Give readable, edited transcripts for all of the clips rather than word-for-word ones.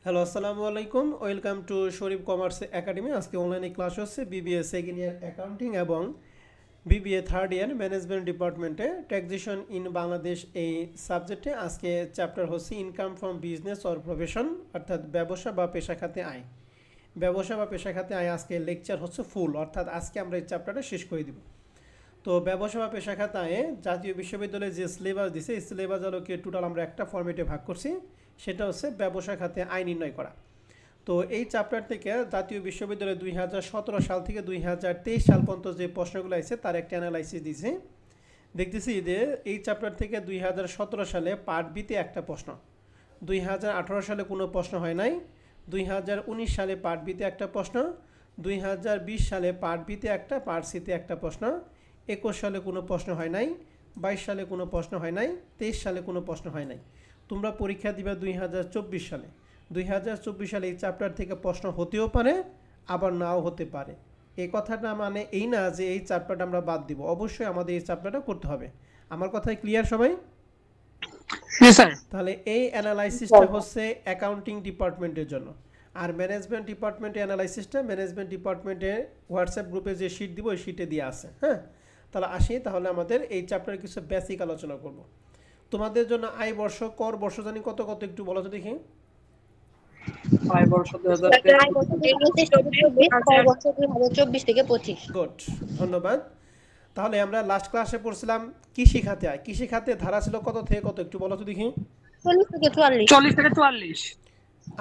Hello আসসালামু আলাইকুম, welcome to Sharif commerce academy. আজকে অনলাইনে ক্লাস হচ্ছে বিবিএ সেকেন্ড ইয়ার অ্যাকাউন্টিং এবং বিবিএ থার্ড ইয়ার ম্যানেজমেন্ট ডিপার্টমেন্টে ট্যাক্সেশন ইন বাংলাদেশ এই সাবজেক্টে আজকে চ্যাপ্টার হচ্ছে income from business or profession, অর্থাৎ ব্যবসা বা পেশা খাতে আয়। ব্যবসা বা পেশা খাতে আয় আজকে লেকচার হচ্ছে ফুল, অর্থাৎ আজকে আমরা এই চ্যাপ্টারটা শেষ করে দিব। তো ব্যবসা বা পেশা খাতে আয়ে জাতীয় বিশ্ববিদ্যালয়ে যে সিলেবাস দিছে এই সিলেবাস আলোকে টোটাল আমরা একটা ফর্মেটে ভাগ করছি, সেটা হচ্ছে ব্যবসা খাতে আয় নির্ণয় করা। তো এই চ্যাপ্টার থেকে জাতীয় বিশ্ববিদ্যালয়ে 2017 সাল থেকে 2023 সাল পর্যন্ত যে প্রশ্নগুলো আছে তার একটা অ্যানালাইসিস দিয়েছে। দেখতেছি যে এই চ্যাপ্টার থেকে 2017 সালে পার্ট বিতে একটা প্রশ্ন, 2018 সালে কোনো প্রশ্ন হয় নাই, 2019 সালে পার্ট বিতে একটা প্রশ্ন, 2020 সালে পার্ট বিতে একটা, পার্ট সিতে একটা প্রশ্ন, 21 সালে কোনো প্রশ্ন হয় নাই, 22 সালে কোনো প্রশ্ন হয় নাই, 23 সালে কোনো প্রশ্ন হয় নাই। তোমরা পরীক্ষা দিবা 2024 সালে। 2024 সালে এই চ্যাপ্টার থেকে প্রশ্ন হতেও পারে, আবার নাও হতে পারে। এই কথাটা মানে এই না যে এই চ্যাপ্টারটা আমরা বাদ দিব, অবশ্যই আমাদের এই চ্যাপ্টারটা করতে হবে। আমার কথাই ক্লিয়ার সবাই? তাহলে এই অ্যানালাইসিসটা হচ্ছে অ্যাকাউন্টিং ডিপার্টমেন্টের জন্য, আর ম্যানেজমেন্ট ডিপার্টমেন্টে অ্যানালাইসিসটা ম্যানেজমেন্ট ডিপার্টমেন্টে হোয়াটসঅ্যাপ গ্রুপে যে শিট দিব ওই শিটে দিয়ে আছে। হ্যাঁ, তাহলে আসি, তাহলে আমাদের এই চ্যাপ্টারে কিছু বেসিক আলোচনা করব। তোমাদের জন্য আয় বর্ষ কর বর্ষ জানি কত কত একটু বলো তো দেখি। আয় বর্ষ 2023 থেকে 25। গুড, ধন্যবাদ। তাহলে আমরা লাস্ট ক্লাসে পড়ছিলাম কৃষি খাতে আয়। কৃষি খাতে ধারা ছিল কত থেকে কত একটু বলো তো দেখি। 40 থেকে 44।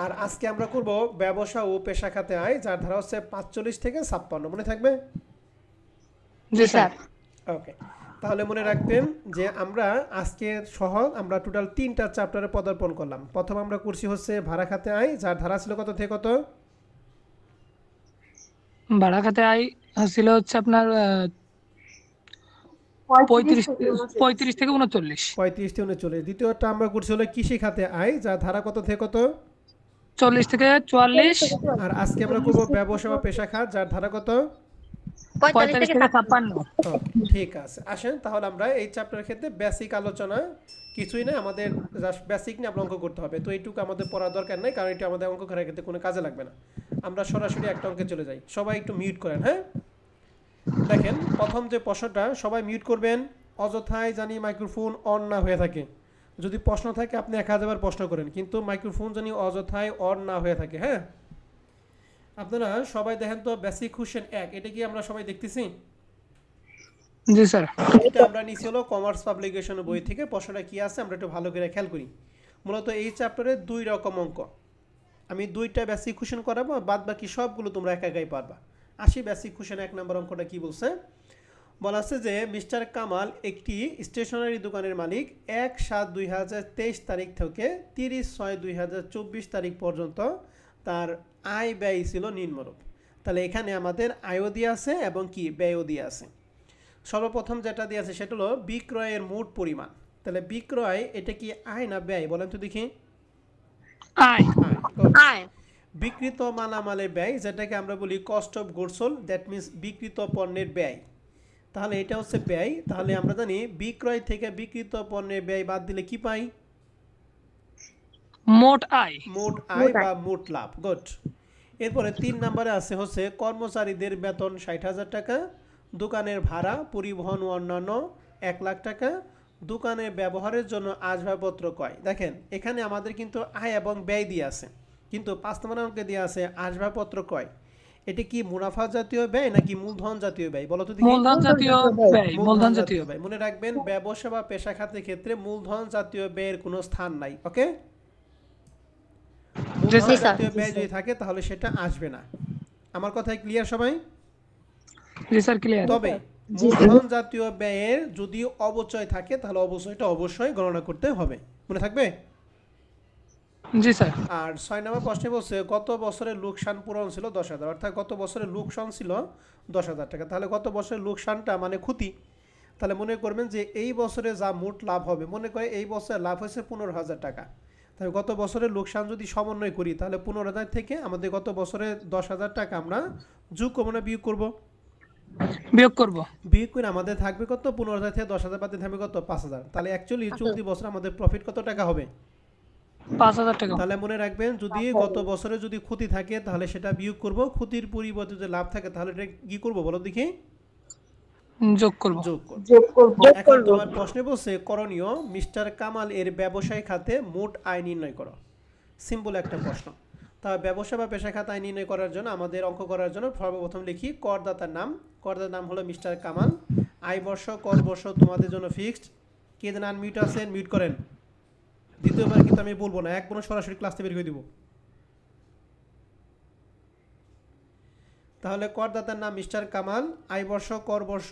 আর আজকে আমরা করব ব্যবসা ও পেশা খাতে আয়, যার ধারা হচ্ছে 45 থেকে 56, মনে থাকবে? জি স্যার। ওকে, তাহলে মনে রাখবেন যে আমরা আজকে সহ আমরা টোটাল 3টা চ্যাপ্টারে পদার্পণ করলাম। প্রথম আমরা করছি হচ্ছে ভাড়া খাতে আয়, যার ধারা ছিল কত থেকে কত? ভাড়া খাতে আয় ছিল হচ্ছে আপনার 35 থেকে 39। 35 থেকে 39। দ্বিতীয়টা আমরা করছি হলো কৃষি খাতে আয়, যার ধারা কত থেকে কত? 40 থেকে 44। আর আজকে আমরা করব ব্যবসা বা পেশা খাত, যার ধারা কত? 45 থেকে 56। ঠিক আছে, আসেন তাহলে আমরা এই চ্যাপ্টারের ক্ষেত্রে বেসিক আলোচনা, কিছুই না, আমাদের জাস্ট বেসিক নিয়ে আমরা অঙ্ক করতে হবে। তো এইটুকু আমাদের পড়ার দরকার নাই, কারণ এটা আমাদের অঙ্ক করার ক্ষেত্রে কোনো কাজে লাগবে না। আমরা সরাসরি একটা অঙ্কে চলে যাই। সবাই একটু মিউট করেন। হ্যাঁ, দেখেন প্রথম যে প্রশ্নটা, সবাই মিউট করবেন, অযথায় জানি মাইক্রোফোন অন না হয়ে থাকে। যদি প্রশ্ন থাকে আপনি 1000 বার প্রশ্ন করেন, কিন্তু মাইক্রোফোন জানি অযথায় অন না হয়ে থাকে। হ্যাঁ, আপনারা সবাই দেখেন তো বেসিক কোশ্চেন 1, এটা কি আমরা সবাই দেখতেছি? জি স্যার। এটা আমরা নিছি হলো কমার্স পাবলিকেশনের বই থেকে। প্রশ্নটা কি আছে আমরা একটু ভালো করে খেয়াল করি। মূলত এই চ্যাপ্টারে 2 রকম অঙ্ক, আমি 2টা বেসিক কোশ্চেন করাবো, বাদ বাকি সবগুলো তোমরা একা একাই পারবা। আসি বেসিক কোশ্চেন 1 নম্বর অঙ্কটা কি বলছে। বলা আছে যে মিস্টার কামাল একটি স্টেশনারি দোকানের মালিক 1/7/2023 তারিখ থেকে 30/6/2024 তারিখ পর্যন্ত তার আয় ব্যয় ছিল নিম্নরূপ। তাহলে এখানে আমাদের আয়ও দিয়ে আছে এবং কি ব্যয়ও দিয়ে আছে। সর্বপ্রথম যেটা দিয়ে আছে সেটা হলো বিক্রয়ের মোট পরিমাণ। তাহলে বিক্রয় এটা কি আয় না ব্যয় বলেন তো দেখি? আয়। আয়। বিক্রিত মালামালের ব্যয়, যেটাকে আমরা বলি cost of goods sold, that means বিক্রিত পণ্যের ব্যয়। তাহলে এটা হচ্ছে ব্যয়। তাহলে আমরা জানি বিক্রয় থেকে বিক্রিত পণ্যের ব্যয় বাদ দিলে কি পাই? মোট আয়। মোট আয় বা মোট লাভ। গুড। এরপরে 3 নম্বরে আছে হচ্ছে কর্মচারীদের বেতন 60,000 টাকা, দোকানের ভাড়া, পরিবহন ও অন্যান্য 1 লাখ টাকা, দোকানের ব্যবহারের জন্য আসবাবপত্র ক্রয়। দেখেন এখানে আমাদের কিন্তু আয় এবং ব্যয় দিয়ে আছে, কিন্তু 5 নম্বর অঙ্কে দিয়ে আছে আসবাবপত্র ক্রয়। এটা কি মুনাফা জাতীয় ব্যয় নাকি মূলধন জাতীয় ব্যয় বলো তো দেখি? মূলধন জাতীয় ব্যয়। মূলধন জাতীয় ব্যয়। মনে রাখবেন ব্যবসা বা পেশা খাতের ক্ষেত্রে মূলধন জাতীয় ব্যয়ের কোনো স্থান নাই। ওকে, মূলধন জাতীয় ব্যয় যদি থাকে তাহলে সেটা আসবে না। আমার কথাই ক্লিয়ার সবাই? জি স্যার, ক্লিয়ার। তবে মূলধন জাতীয় ব্যয়ের যদি অবচয় থাকে তাহলে অবচয়টা অবশ্যই গণনা করতে হবে, মনে থাকবে? জি স্যার। আর 6 নম্বর প্রশ্নে বলছে গত বছরের লোকসান পূরণ ছিল 10,000, অর্থাৎ গত বছরের লোকসান ছিল 10,000 টাকা। তাহলে গত বছরের লোকসানটা মানে ক্ষতি। তাহলে মনে করবেন যে এই বছরে যা মোট লাভ হবে, মনে করে এই বছরে লাভ হয়েছে 15,000 টাকা। তাহলে গত বছরের লোকসান যদি সমন্বয় করি তাহলে 15,000 থেকে আমাদের গত বছরে 10,000 টাকা আমরা যোগ করবো না বিয়োগ করবো? বিয়োগ করব। বিয়োগ করে আমাদের থাকবে কত? 15,000 থেকে 10,000 বাদে থাকবে কত? 5,000। তাহলে অ্যাকচুয়ালি চলতি বছর আমাদের প্রফিট কত টাকা হবে? 5,000 টাকা তাহলে মনে রাখবেন যদি গত বছরে যদি ক্ষতি থাকে তাহলে সেটা বিয়োগ করব, ক্ষতির পরিবর্তে যদি লাভ থাকে তাহলে এটা কি করব বলো দেখি? যোগ করব। যোগ করব। এখন তোমার প্রশ্নে বলছে করণীয় মিস্টার কামাল এর ব্যবসায় খাতে মোট আয় নির্ণয় করো। সিম্পল একটা প্রশ্ন। তা ব্যবসা বা পেশা খাতে আয় নির্ণয় করার জন্য আমাদের অঙ্ক করার জন্য সর্বপ্রথম লিখি করদাতার নাম। করদাতার নাম হলো মিস্টার কামাল। আয় বর্ষ কর বর্ষ তোমাদের জন্য ফিক্সড। কে যেন আনমিউট আছেন মিউট করেন। দ্বিতীয়বার কিন্তু আমি বলবো না, একবার সরাসরি ক্লাস থেকে বের করে দিব। তাহলে করদাতার নাম মিস্টার কামাল, আয় বর্ষ কর বর্ষ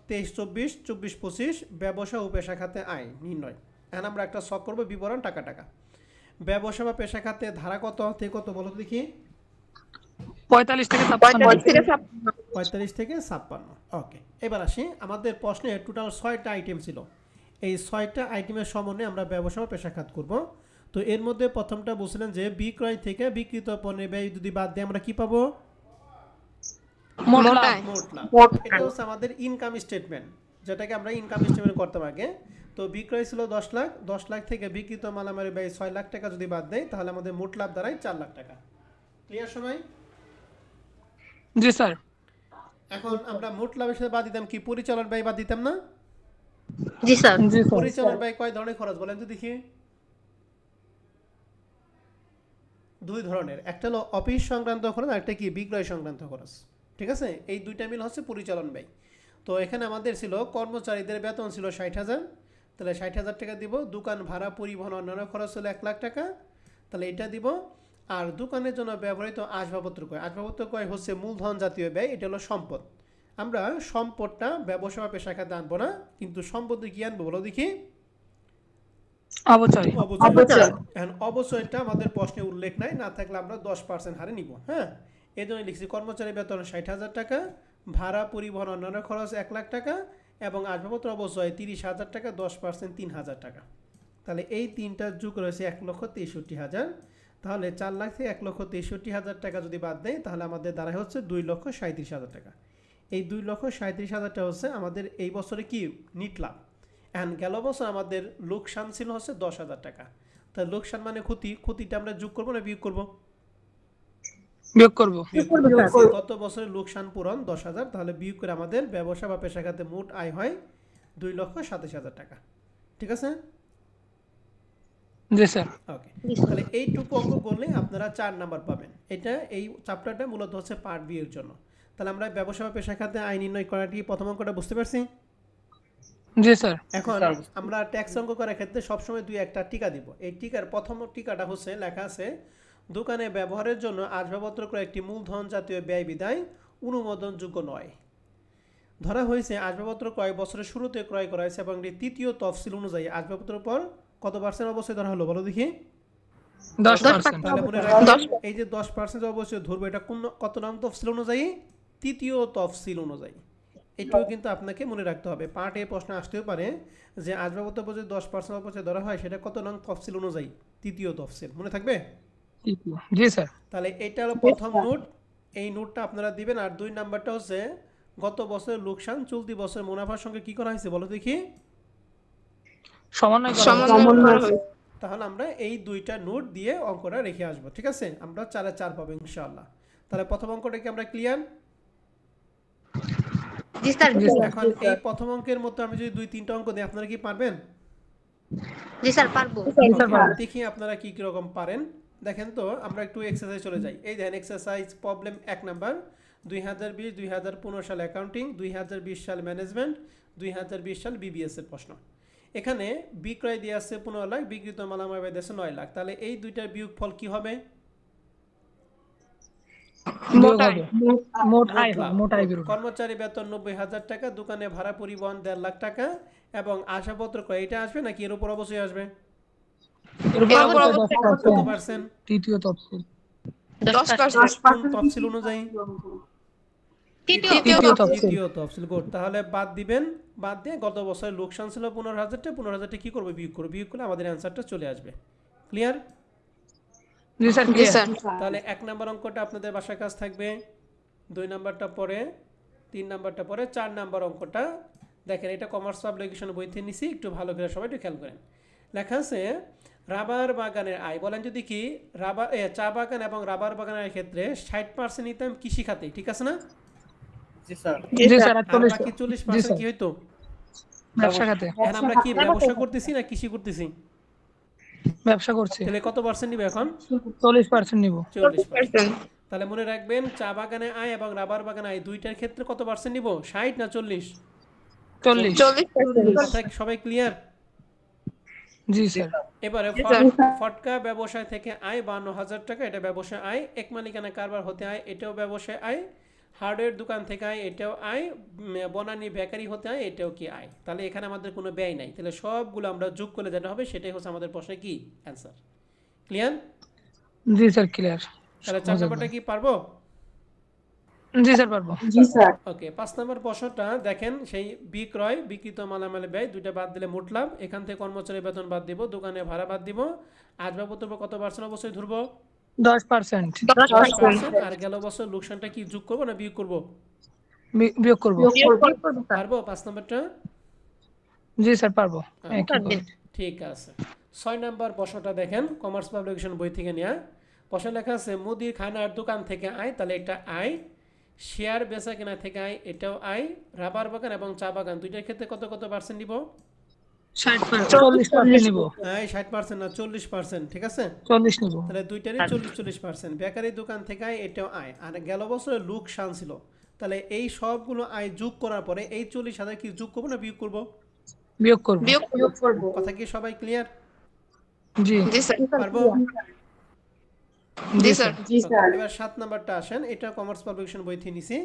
23-24, 24-25, ব্যবসা ও পেশা খাতে আয় নির্ণয়। এখন আমরা একটা শখ করবো বিবরণ টাকা টাকা। ব্যবসা বা পেশা খাতে ধারা কত থেকে কত বলো দেখি? 45 থেকে 56। 45 থেকে 56। ওকে, এবার আসি আমাদের প্রশ্নে টোটাল 6টা আইটেম ছিল। এই 6টা আইটেমের সমন্বয়ে আমরা ব্যবসা বা পেশা খাত করব। তো এর মধ্যে প্রথমটা বলছিলেন যে বিক্রয় থেকে বিক্রিত পণ্যের ব্যয় যদি বাদ দিয়ে আমরা কি পাবো? মোট লাভ। মোট লাভ। এটা হচ্ছে আমাদের ইনকাম স্টেটমেন্ট, যেটাকে আমরা ইনকাম স্টেটমেন্ট করতাম আগে। তো বিক্রয় ছিল 10 লাখ, 10 লাখ থেকে বিক্রিত মালামালের ব্যয় 6 লাখ টাকা যদি বাদ দেয় তাহলে আমাদের মোট লাভ দাঁড়ায় 4 লাখ টাকা। ক্লিয়ার সবাই? জি স্যার। এখন আমরা মোট লাভের সাথে বাদ দিতাম কি পরিচালন ব্যয় বাদ দিতাম না? জি স্যার। পরিচালন ব্যয় কয় ধরনের খরচ বলেন তো দেখি? 2 ধরনের, একটা হলো অফিস সংক্রান্ত খরচ আর একটা কি বিক্রয় সংক্রান্ত খরচ। ঠিক আছে, এই দুইটা মিল হচ্ছে পরিচালন ব্যয়। তো এখানে আমাদের ছিল কর্মচারীদের বেতন ছিল 60,000, তাহলে 60,000 টাকা দিব। দোকান ভাড়া পরিবহন অন্যান্য খরচ হলো 1 লাখ টাকা, তাহলে এটা দিব। আর দোকানের জন্য ব্যবহৃত আসবাবপত্র ক্রয়, আসবাবপত্র ক্রয় হচ্ছে মূলধন জাতীয় ব্যয়, এটা হলো সম্পদ। আমরা সম্পদটা ব্যবসা বা পেশা খাতে আনবো না, কিন্তু সম্পদ কি আনবো বলো দেখি? অবচয়। এখন অবচয়টা আমাদের প্রশ্নে উল্লেখ নাই, না থাকলে আমরা 10% হারে নিব। হ্যাঁ, এই জন্য লিখছি কর্মচারী বেতন 60,000 টাকা, ভাড়া পরিবহন অন্যান্য খরচ 1 লাখ টাকা এবং আসবাবপত্র অবচয় 30,000 টাকা, 10% 3,000 টাকা। তাহলে এই তিনটা যোগ রয়েছে 1,63,000। তাহলে 4 লাখ থেকে 1,63,000 টাকা যদি বাদ দেয় তাহলে আমাদের দ্বারা হচ্ছে 2,37,000 টাকা। এই 2,37,000 হচ্ছে আমাদের এই বছরে কি নিট লাভ। এখন গেল বছর আমাদের লোকসান ছিল হচ্ছে 10,000 টাকা। তাহলে লোকসান মানে ক্ষতি, ক্ষতিটা আমরা যোগ করবো না বিয়োগ করবো? বিয়োগ করব। গত বছরের লোকসান পূরণ 10,000, তাহলে বিয়োগ করে আমাদের ব্যবসা বা পেশা খাতে মোট আয় হয় 2,27,000 টাকা। ঠিক আছে? জি স্যার। ওকে, তাহলে এইটুকু অঙ্ক করলে আপনারা 4 নাম্বার পাবেন। এটা এই চ্যাপ্টারটা মূলত হচ্ছে পার্ট বি এর জন্য। তাহলে আমরা ব্যবসা বা পেশা খাতে আয় নির্ণয় করাটি প্রথম অঙ্কটা বুঝতে পারছি। জি স্যার। এখন আমরা ট্যাক্স অঙ্ক করার ক্ষেত্রে সবসময় 2-1টা টিকা দিব। এই টিকার প্রথম টিকাটা হচ্ছে লেখা আছে দোকানে ব্যবহারের জন্য আসবাবপত্র ক্রয় একটি মূলধন জাতীয় ব্যয় বিধায় অনুমোদনযোগ্য নয়। ধরা হয়েছে আসবাবপত্র ক্রয় বছরের শুরুতে ক্রয় করা হয়েছে এবং তৃতীয় তফসিল অনুযায়ী আসবাবপত্রের পর কত পার্সেন্ট অবশ্যই ধরা হলো বলো দেখি? 10%। তাহলে মনে রাখবেন এই যে 10% অবশ্যই ধরবো, এটা কোন কত নাম তফসিল অনুযায়ী? তৃতীয় তফসিল অনুযায়ী। এটাও কিন্তু আপনাকে মনে রাখতে হবে। পার্ট এ প্রশ্ন আসতেও পারে যে আসবাবপত্র যদি 10% অবশ্যই ধরা হয় সেটা কত নং তফসিল অনুযায়ী? তৃতীয় তফসিল। মনে থাকবে? জি স্যার। তাহলে এটা হলো প্রথম নোট, এই নোটটা আপনারা দিবেন। আর 2 নাম্বারটা হচ্ছে গত বছরের লোকসান চলতি বছরের মুনাফার সঙ্গে কি করা হয়েছে বলো দেখি? সমন্বয় করা হয়। তাহলে আমরা এই 2টা নোট দিয়ে অঙ্কটা রেখে আসবো। ঠিক আছে, আমরা 4-এ 4 পাবো ইনশাআল্লাহ। তাহলে প্রথম অঙ্কটা কি আমরা ক্লিয়ার? জি স্যার। এখন এই প্রথম অঙ্কের মতো আমি যদি 2-3টা অঙ্ক দিই আপনারা কি পারবেন? জি স্যার পারবো। দেখি আপনারা কি কি রকম পারেন। দেখেন তো আমরা একটু এক্সারসাইজ চলে যাই। এই দেখেন এক্সারসাইজ প্রবলেম 1 নাম্বার 2020-2015 সাল অ্যাকাউন্টিং, 2020 সাল ম্যানেজমেন্ট, 2020 সাল বিবিএস এর প্রশ্ন। এখানে বিক্রয় দিয়ে আছে 15 লাখ, বিক্রিত মালামাল ব্যয় আছে 9 লাখ। তাহলে এই দুইটার বিয়োগফল কি হবে? কর্মচারী বেতন 90,000 টাকা, দোকানে ভাড়া পরিবহন 1.5 লাখ টাকা এবং আসবাবপত্র ক্রয়, এটা আসবে নাকি এর উপর অবশ্যই আসবে? কত পার্সেন্ট? তৃতীয় তফসিল। 10%। তফসিল অনুযায়ী তৃতীয় তৃতীয় তফসিল। গুড, তাহলে বাদ দিবেন। বাদ দিয়ে গত বছরের লোকসান ছিল 15,000 টাকা, 15,000 টাকা কি করবে? বিয়োগ করবে। বিয়োগ করলে আমাদের অ্যান্সারটা চলে আসবে। ক্লিয়ার? জি স্যার। তাহলে 1 নাম্বার অঙ্কটা আপনাদের বাসায় কাজ থাকবে, 2 নাম্বারটা পরে, 3 নাম্বারটা পরে, 4 নাম্বার অঙ্কটা দেখেন এটা কমার্স পাবলিকেশন বই থেকে নিছি, একটু ভালো করে সবাই একটু খেয়াল করেন। লেখা আছে রাবার বাগানের আয় বলেন যদি কি চা বাগান এবং রাবার বাগানের ক্ষেত্রে 60% নিতাম কৃষি খাতে, ঠিক আছে না? জি জি স্যার স্যার আর 48 বাকি জি 40% স্যার কি হইতো? ব্যবসা খাতে এখন আমরা কি ব্যবসা করতেছি না কৃষি করতেছি? ব্যবসা করছি তাহলে কত পার্সেন্ট নিবে এখন? 40% নিব 40%। তাহলে মনে রাখবেন চা বাগানে আয় এবং রাবার বাগানে আয় দুইটার ক্ষেত্রে কত পার্সেন্ট নিব? 60 না 40? 40 কথা কি সবাই ক্লিয়ার? জি স্যার এবারে ফটকা ব্যবসায় থেকে আয় 52,000 টাকা, এটা ব্যবসায় আয়। এক মালিকানা কারবার হতে আয়, এটাও ব্যবসায় আয়। হার্ডওয়্যার দোকান থেকে আয়, এটাও আয়। বনানী বেকারি হতে আয়, এটাও কি আয়? তাহলে এখানে আমাদের কোনো ব্যয় নাই, তাহলে সবগুলো আমরা যোগ করলে যেটা হবে সেটাই হচ্ছে আমাদের প্রশ্নে কি অ্যান্সার। ক্লিয়ার? জি স্যার ক্লিয়ার তাহলে 4 নাম্বারটা কি পারবো? জি স্যার পারবো ওকে, 5 নম্বর প্রশ্নটা দেখেন, সেই বিক্রয় বিক্রিত মালামাল ব্যয় দুইটা বাদ দিলে মোট লাভ। এখান থেকে কর্মচারী বেতন বাদ দিব, দোকানে ভাড়া বাদ দিব। আসবাবপত্র কত পার্সেন্ট অবশ্যই ধরবো? 10% 10%। আর গেল বছর লোকসানটা কি যোগ করবো না বিয়োগ করবো? বিয়োগ করব পারবো 5 নম্বরটা? জি স্যার পারবো ঠিক আছে। 6 নম্বর প্রশ্নটা দেখেন, কমার্স পাবলিকেশন বই থেকে নেওয়া। প্রশ্ন লেখা আছে মুদির খানার দোকান থেকে আয়, তাহলে এটা আয়। শেয়ার বেচা কেনা থেকে আয়, এটাও আয়। রাবার বাগান এবং চা বাগান দুইটার ক্ষেত্রে কত কত পার্সেন্ট নিব? 40% নিব আয় 60% না 40%, ঠিক আছে? 40 নিব তাহলে দুইটারই 40%। বেকারি দোকান থেকে আয়, এটাও আয়। আর গেল বছরে লোকসান ছিল, তাহলে এই সবগুলো আয় যোগ করার পরে এই 40,000 কি যোগ করবো না বিয়োগ করবো? বিয়োগ করব কথা কি সবাই ক্লিয়ার? জি পারবো? জি স্যার এবার 7 নাম্বারটা আসেন, এটা কমার্স পাবলিকেশন বই থেকে নিছি।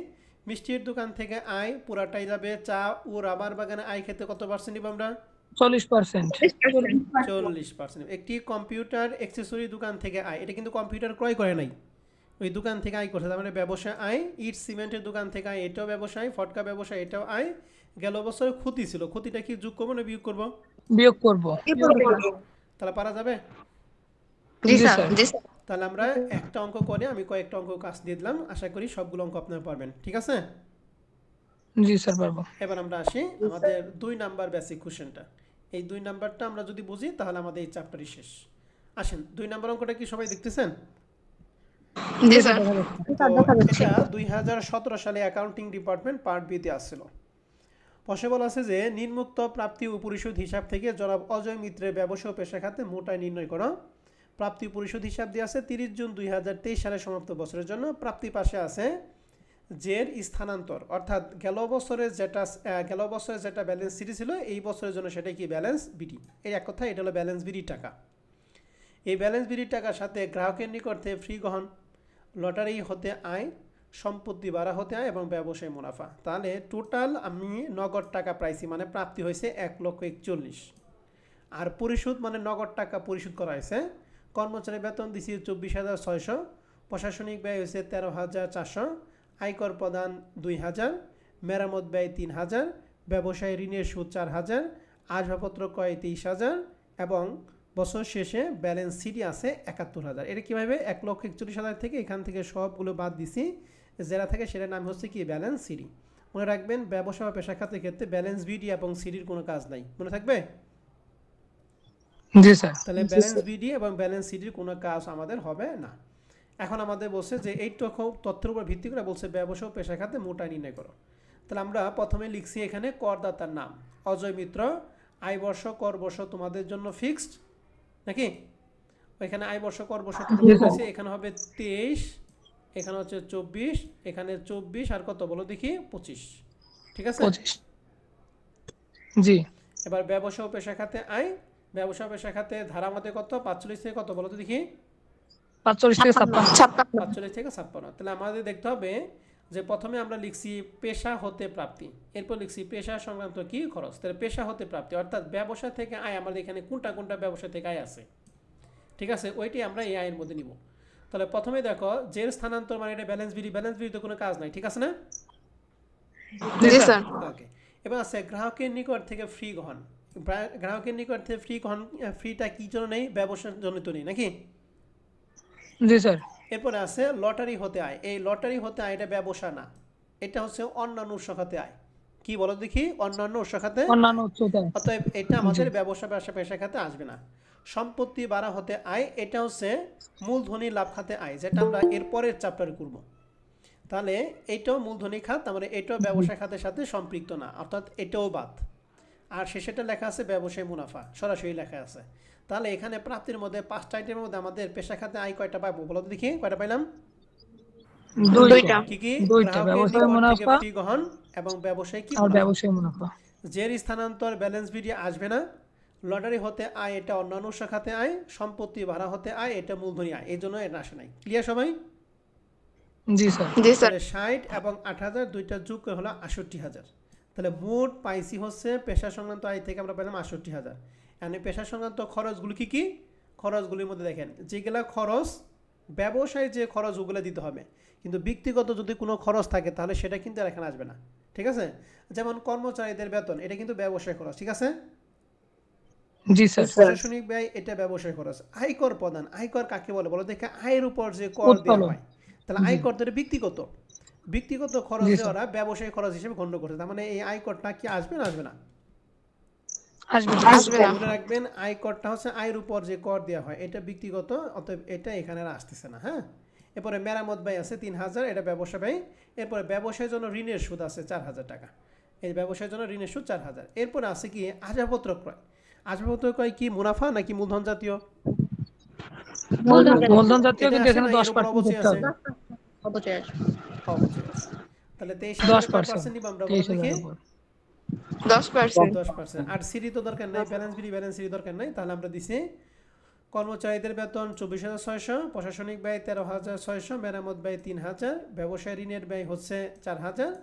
মিষ্টির দোকান থেকে আয় পুরাটাই যাবে। চা ও রাবার বাগানে আয় ক্ষেত্রে কত পার্সেন্ট নিব আমরা? 40% 40%। একটি কম্পিউটার অ্যাক্সেসরি দোকান থেকে আয়, এটা কিন্তু কম্পিউটার ক্রয় করে নাই, ওই দোকান থেকে আয় করছে, তার মানে ব্যবসায় আয়। ইট সিমেন্টের দোকান থেকে আয়, এটাও ব্যবসায়। ফটকা ব্যবসায়, এটাও আয়। গেল বছর ক্ষতি ছিল, ক্ষতিটা কি যোগ করবো না বিয়োগ করবো? বিয়োগ করব তাহলে পারা যাবে? জি স্যার তাহলে আমরা একটা অঙ্ক করে আমি কয়েকটা অঙ্ক কাজ দিয়ে দিলাম, আশা করি সবগুলো অঙ্ক আপনারা পারবেন, ঠিক আছে? জি স্যার পারবো এবার আমরা আসি আমাদের 2 নাম্বার বেসিক কোশ্চেনটা। এই 2 নাম্বারটা আমরা যদি বুঝি তাহলে আমাদের এই চ্যাপ্টারই শেষ। আসেন 2 নাম্বার অঙ্কটা কি সবাই দেখতেছেন? জি স্যার এটা 2017 সালে অ্যাকাউন্টিং ডিপার্টমেন্ট পার্ট বিতে আসছিল। প্রশ্নে বলা আছে যে নিম্নোক্ত প্রাপ্তি ও পরিশোধ হিসাব থেকে জনাব অজয় মিত্রের ব্যবসা ও পেশা খাতে মোট আয় নির্ণয় করো। প্রাপ্তি পরিশোধ হিসাব দিয়ে আছে 30 জুন 2023 সালে সমাপ্ত বছরের জন্য। প্রাপ্তি পাশে আছে জের স্থানান্তর, অর্থাৎ গেল বছরের যেটা ব্যালেন্স সিটি ছিল এই বছরের জন্য সেটা কি ব্যালেন্স বিডি। এই এক কথা, এটা হলো ব্যালেন্স বিডির টাকা। এই ব্যালেন্স বিডির টাকার সাথে গ্রাহকের নিকট থেকে ফ্রি গ্রহণ, লটারি হতে আয়, সম্পত্তি ভাড়া হতে আয় এবং ব্যবসায় মুনাফা। তাহলে টোটাল আমি নগদ টাকা পাইছি, মানে প্রাপ্তি হয়েছে 1,41,000। আর পরিশোধ মানে নগদ টাকা পরিশোধ করা হয়েছে। কর্মচারী বেতন দিছি 24,600, প্রশাসনিক ব্যয় হয়েছে 13,400, আয়কর প্রদান 2,000, মেরামত ব্যয় 3,000, ব্যবসায় ঋণের সুদ 4,000, আসবাবপত্র ক্রয় 23,000 এবং বছর শেষে ব্যালেন্স সিটি আছে 71,000। এটা কীভাবে 1,41,000 থেকে এখান থেকে সবগুলো বাদ দিছি, যেটা থাকে সেটার নাম হচ্ছে কি ব্যালেন্স সিটি। মনে রাখবেন ব্যবসা বা পেশা খাতের ক্ষেত্রে ব্যালেন্স বিডি এবং সিডির কোনো কাজ নাই, মনে থাকবে? জি স্যার তাহলে ব্যালেন্স বিডি এবং ব্যালেন্স সিডির কোনো কাজ আমাদের হবে না। এখন আমাদের বলছে যে এই তথ্যের উপর ভিত্তি করে বলছে ব্যবসা ও পেশা খাতে মোট আয় নির্ণয় করো। তাহলে আমরা প্রথমে লিখছি এখানে করদাতার নাম অজয় মিত্র, আয় বর্ষ কর বর্ষ তোমাদের জন্য ফিক্সড নাকি? এখানে আয় বর্ষ কর বর্ষ এখানে হবে 23, এখানে হচ্ছে 24, এখানে 24 আর কত বলো দেখি 25, ঠিক আছে? 25 জি। এবার ব্যবসা ও পেশা খাতে আয়, ব্যবসা ও পেশা খাতে ধারা মতে কত 45 থেকে কত বলো তো দেখি? 45 থেকে 56 45 থেকে 56। তাহলে আমাদের দেখতে হবে যে প্রথমে আমরা লিখছি পেশা হতে প্রাপ্তি, এরপর লিখছি পেশা সংক্রান্ত কি খরচ। তাহলে পেশা হতে প্রাপ্তি অর্থাৎ ব্যবসা থেকে আয়, আমাদের এখানে কোনটা কোনটা ব্যবসা থেকে আয় আছে, ঠিক আছে? ওইটি আমরা এই আয়ের মধ্যে নিব। তাহলে প্রথমে দেখো জের স্থানান্তর মানে এটা ব্যালেন্স বিডি, ব্যালেন্স বিডি তো কোনো কাজ নাই, ঠিক আছে না? জি স্যার ওকে। এবার আছে গ্রাহকের নিকট থেকে ফ্রি গ্রহণ। গ্রাহকের নিকট থেকে ফ্রি গ্রহণ, ফ্রিটা কি জন্য নেই? ব্যবসার জন্য তো নেই নাকি? জি স্যার। এরপরে আছে লটারি হতে আয়। এই লটারি হতে আয় এটা ব্যবসা না, এটা হচ্ছে অন্যান্য উৎস খাতে আয়। কি বলো দেখি? অন্যান্য উৎস খাতে, অন্যান্য উৎস খাতে। অতএব এটা আমাদের ব্যবসা পেশা খাতে আসবে না। সম্পত্তি বাড়া হতে আয়, এটা হচ্ছে মূলধনী লাভ খাতে আয়, যেটা আমরা এর পরের চ্যাপ্টারে করব। তাহলে এটাও মূলধনী খাত, মানে এটাও ব্যবসায় খাতের সাথে সম্পৃক্ত না, অর্থাৎ এটাও বাদ। আর শেষেটা লেখা আছে ব্যবসায় মুনাফা, সরাসরি লেখা আছে। তাহলে এখানে প্রাপ্তির মধ্যে 5টা আইটেমের মধ্যে আমাদের পেশা খাতে আয় কয়টা পাবো বলো তো দেখি, কয়টা পাইলাম? দুইটা। কি কি? দুইটা, গ্রাহকের ব্যবসায় নিকট থেকে মুনাফা ফি গ্রহণ এবং ব্যবসায় কি আর মুনাফা। ব্যবসায় মুনাফা। জের স্থানান্তর ব্যালেন্স বিডি আসবে না, লটারি হতে আয় এটা অন্যান্য খাতে আয়, সম্পত্তি ভাড়া হতে আয় এটা মূলধনী আয়, এই জন্য এটা আসে নাই। ক্লিয়ার সবাই? জি স্যার। জি স্যার। তাহলে 60 এবং 8000 দুইটা যোগ করে হলো 68000। তাহলে মোট পাইছি হচ্ছে পেশা সংক্রান্ত আয় থেকে আমরা পেলাম 68000। মানে পেশা সংক্রান্ত খরচগুলো কি কি? খরচগুলির মধ্যে দেখেন যেগুলা খরচ ব্যবসায় যে খরচ ওগুলো দিতে হবে, কিন্তু ব্যক্তিগত যদি কোনো খরচ থাকে তাহলে সেটা কিন্তু আর এখানে আসবে না। ঠিক আছে? যেমন কর্মচারীদের বেতন, এটা কিন্তু ব্যবসায় খরচ। ঠিক আছে? জি স্যার। প্রশাসনিক ব্যয় এটা ব্যবসায় খরচ। আয়কর প্রদান, আয়কর কাকে বলে বলো দেখে? আয়ের উপর যে কর দেওয়া হয়। তাহলে আয়কর তো ব্যক্তিগত, ব্যক্তিগত খরচ ওরা ব্যবসায়িক খরচ হিসেবে গণ্য করছে। তার মানে এই আয়করটা কি আসবে না আসবে না? আসবে না। মনে রাখবেন আয়করটা হচ্ছে আয়ের উপর যে কর দেওয়া হয়, এটা ব্যক্তিগত, অতএব এটা এখানে আর আসতেছে না। হ্যাঁ, এরপরে মেরামত ব্যয় আছে 3000, এটা ব্যবসা ব্যয়। এরপরে ব্যবসায়ের জন্য ঋণের সুদ আছে 4000 টাকা, এই ব্যবসায়ের জন্য ঋণের সুদ 4000। এরপরে আছে কি আসবাবপত্র ক্রয়। আসবাবপত্র ক্রয় কি মুনাফা নাকি মূলধন জাতীয়? মূলধন জাতীয়, কিন্তু এটা এখানে আসে না, এর উপর 10% অবশ্যই দিতে আছে। হবে। অবশ্যই আসবে। অবশ্যই আছে। তাহলে 23,000 নিব আমরা, বলো দেখি। 10%। 10%। আর সিডি তো দরকার নাই, ব্যালেন্স বিডি ব্যালেন্স সিডি দরকার নাই। তাহলে আমরা দিছি কর্মচারীদের বেতন 24600, প্রশাসনিক ব্যয় 13600, মেরামত ব্যয় 3000, ব্যবসায় ঋণের ব্যয় হচ্ছে 4000,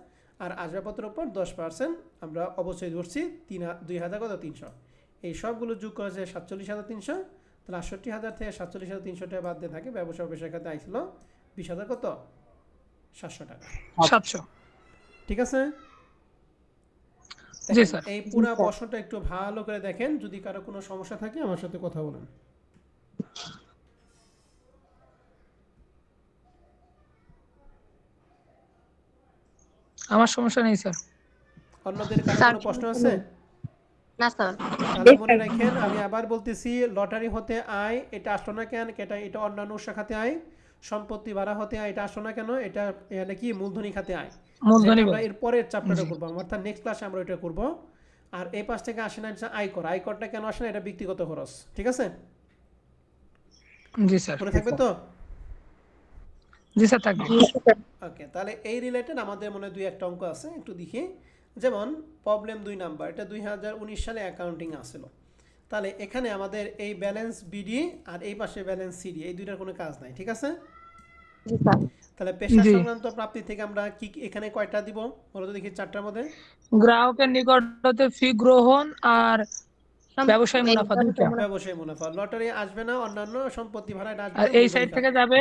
আর আসবাবপত্রের উপর 10% আমরা অবশ্যই ধরছি 2000 কত 300। এই সবগুলো যোগ করেছে 47300। তাহলে 68000 থেকে 47300 টাকা বাদ দিয়ে থাকে ব্যবসা পেশার খাতে আইছিল 20000 কত 700 টাকা। 700। ঠিক আছে? জি স্যার। এই পুরো প্রশ্নটা একটু ভালো করে দেখেন, যদি কারো কোনো সমস্যা থাকে আমার সাথে কথা বলেন। আমার সমস্যা নেই স্যার। অন্যদের কারো কোনো প্রশ্ন আছে? না স্যার। তাহলে মনে রাখেন, আমি আবার বলতেছি, লটারি হতে আয় এটা আসলো না কেন? এটা অন্যান্য খাতে আয়। সম্পত্তি ভাড়া হতে আয় এটা আসলো না কেন? এটা মানে কি মূলধনী খাতে আয়। মূলধনী আমরা এর পরের চ্যাপ্টারে করব, অর্থাৎ নেক্সট ক্লাসে আমরা এটা করব। আর এই পাশ থেকে আসে না আয়কর। আয়করটা কেন আসে না? এটা ব্যক্তিগত খরচ। ঠিক আছে? জি স্যার। মনে থাকবে তো? জি স্যার থাকবে। ওকে, তাহলে এই রিলেটেড আমাদের মনে 2-1টা অঙ্ক আছে, একটু দেখি। যেমন প্রবলেম 2 নাম্বার, এটা 2019 সালে অ্যাকাউন্টিং আসছিল। তাহলে এখানে আমাদের এই ব্যালেন্স বিডি আর এই পাশে ব্যালেন্স সিডি, এই দুইটার কোনো কাজ নাই। ঠিক আছে? জি স্যার। তাহলে পেশা সংক্রান্ত প্রাপ্তি থেকে আমরা কি এখানে কয়টা দিব বলো তো দেখি? 4টার মধ্যে গ্রাহকের নিকট হতে ফি গ্রহণ আর ব্যবসায় মুনাফা, দুটো। ব্যবসায় মুনাফা। লটারি আসবে না, অন্যান্য সম্পত্তি ভাড়া এটা আসবে আর না, এই সাইড থেকে যাবে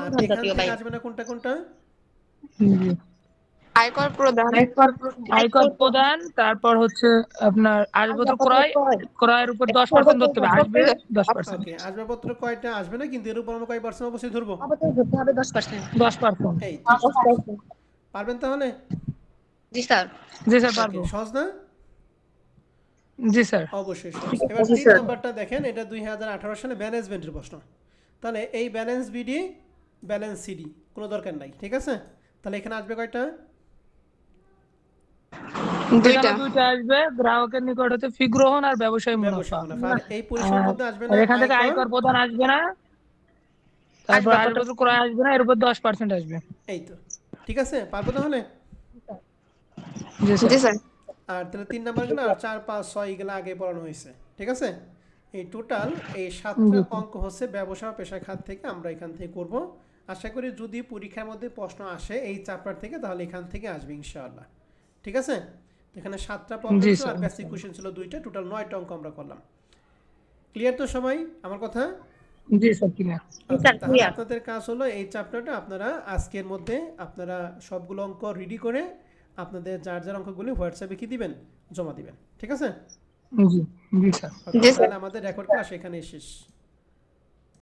আর এখান থেকে আসবে না কোনটা কোনটা? আয়কর প্রদান। আয়কর প্রদান, তারপর হচ্ছে আপনার আসবাবপত্র ক্রয়ের উপর 10% ধরতে হবে, আসবে 10%। ওকে, আসবাবপত্র কয়টা আসবে না, কিন্তু এর উপর আমরা কয় পার্সেন্ট অবশ্যই ধরবো? 10%। এই পারবেন তাহলে? জি স্যার। জি স্যার পারবো। সহজ না? জি স্যার। অবশ্যই সহজ। এবার 3 নাম্বারটা দেখেন, এটা 2018 সালে ম্যানেজমেন্টের প্রশ্ন। তাহলে এই ব্যালেন্স বিডি ব্যালেন্স সিডি কোনো দরকার নাই। ঠিক আছে? তাহলে এখানে আসবে কয়টা? দুইটা আসবে, গ্রাহকের নিকট হতে ফি গ্রহণ আর ব্যবসায় মুনাফা। আর এই পরিসীমার মধ্যে আসবে না এখান থেকে আয়কর প্রদান আসবে না, তারপর আসবাবপত্র ক্রয় আসবে না, এর উপর 10% আসবে। এই তো। ঠিক আছে? পারবো তাহলে? জি স্যার। আর তাহলে 3 নাম্বার গেল, আর 4, 5, 6 এগুলো আগে পড়ানো হয়েছে। ঠিক আছে? এই টোটাল এই 7টা অঙ্ক হচ্ছে ব্যবসা পেশা খাত থেকে আমরা এখান থেকে করব। আশা করি যদি পরীক্ষার মধ্যে প্রশ্ন আসে এই চ্যাপ্টার থেকে, তাহলে এখান থেকে আসবে ইনশাআল্লাহ। ঠিক আছে? এখানে 7টা প্রবলেম ছিল আর বেসিক কোশ্চেন ছিল 2টা, টোটাল 9টা অঙ্ক আমরা করলাম। ক্লিয়ার তো সবাই আমার কথা? জি স্যার ক্লিয়ার। তাহলে আপনাদের কাজ হলো এই চ্যাপ্টারটা আপনারা আজকের মধ্যে আপনারা সবগুলো অঙ্ক রেডি করে আপনাদের যার যার অঙ্কগুলি হোয়াটসঅ্যাপে কি দিবেন, জমা দিবেন। ঠিক আছে? জি জি স্যার। তাহলে আমাদের রেকর্ড ক্লাস এখানেই শেষ।